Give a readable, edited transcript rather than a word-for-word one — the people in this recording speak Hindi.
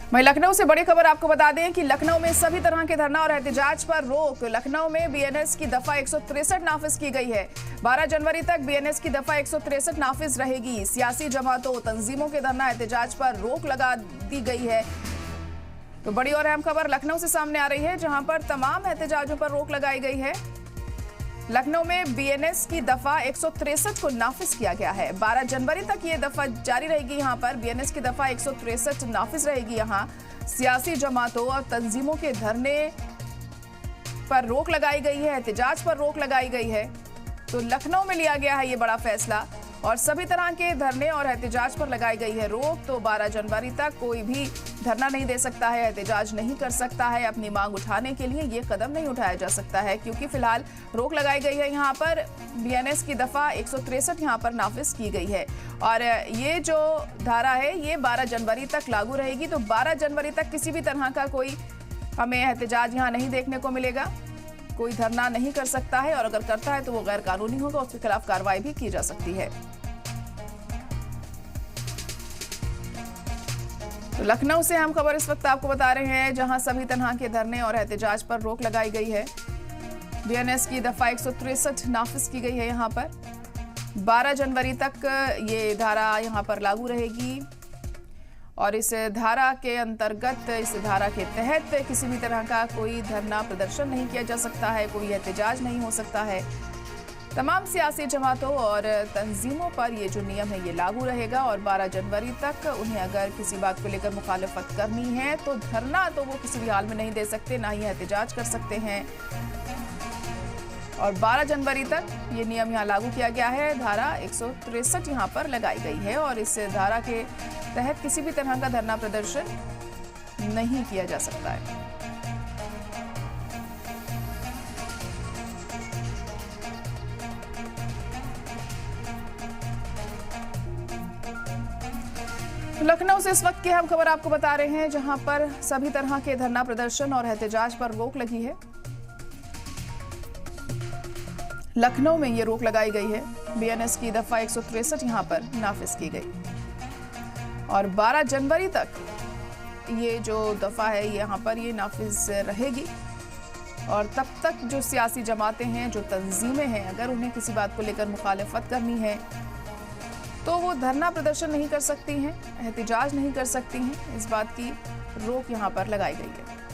वहीं लखनऊ से बड़ी खबर आपको बता दें कि लखनऊ में सभी तरह के धरना और एहतजाज पर रोक। लखनऊ में बीएनएस की दफा 163 नाफिज की गई है। 12 जनवरी तक बीएनएस की दफा 163 नाफिज रहेगी। सियासी जमातों तंजीमों के धरना एहतजाज पर रोक लगा दी गई है। तो बड़ी और अहम खबर लखनऊ से सामने आ रही है, जहां पर तमाम एहतजाजों पर रोक लगाई गई है। लखनऊ में बीएनएस की दफा 163 को नाफिज किया गया है। 12 जनवरी तक ये दफा जारी रहेगी। यहाँ पर बीएनएस की दफा 163 नाफिज रहेगी। यहाँ सियासी जमातों और तंजीमों के धरने पर रोक लगाई गई है, एहतजाज पर रोक लगाई गई है। तो लखनऊ में लिया गया है ये बड़ा फैसला और सभी तरह के धरने और एहतजाज पर लगाई गई है रोक। तो 12 जनवरी तक कोई भी धरना नहीं दे सकता है, एहतजाज नहीं कर सकता है। अपनी मांग उठाने के लिए ये कदम नहीं उठाया जा सकता है, क्योंकि फिलहाल रोक लगाई गई है। यहाँ पर बीएनएस की दफा 163 यहाँ पर नाफिज की गई है और ये जो धारा है ये 12 जनवरी तक लागू रहेगी। तो 12 जनवरी तक किसी भी तरह का कोई हमें एहतजाज यहाँ नहीं देखने को मिलेगा। कोई धरना नहीं कर सकता है और अगर करता है तो वो गैर कानूनी होगा, उसके खिलाफ कार्रवाई भी की जा सकती है। तो लखनऊ से हम खबर इस वक्त आपको बता रहे हैं, जहां सभी तरह के धरने और एहतजाज पर रोक लगाई गई है। बीएनएस की दफा 163 नाफिज की गई है। यहाँ पर 12 जनवरी तक ये धारा यहाँ पर लागू रहेगी और इस धारा के अंतर्गत, इस धारा के तहत किसी भी तरह का कोई धरना प्रदर्शन नहीं किया जा सकता है, कोई एहतजाज नहीं हो सकता है। तमाम सियासी जमातों और तंजीमों पर ये जो नियम है ये लागू रहेगा और 12 जनवरी तक उन्हें अगर किसी बात को लेकर मुखालफत करनी है तो धरना तो वो किसी भी हाल में नहीं दे सकते, ना ही एहतजाज कर सकते हैं। और 12 जनवरी तक ये नियम यहाँ लागू किया गया है। धारा 163 यहाँ पर लगाई गई है और इस धारा के तहत किसी भी तरह का धरना प्रदर्शन नहीं किया जा सकता है। लखनऊ से इस वक्त की हम खबर आपको बता रहे हैं, जहां पर सभी तरह के धरना प्रदर्शन और एहतजाज पर रोक लगी है। लखनऊ में ये रोक लगाई गई है। बीएनएस की दफा 163 यहां पर नाफिज की गई और 12 जनवरी तक ये जो दफा है यहाँ पर ये नाफिज रहेगी और तब तक जो सियासी जमातें हैं, जो तंजीमें हैं, अगर उन्हें किसी बात को लेकर मुखालफत करनी है तो वो धरना प्रदर्शन नहीं कर सकती हैं, एहतजाज नहीं कर सकती हैं। इस बात की रोक यहाँ पर लगाई गई है।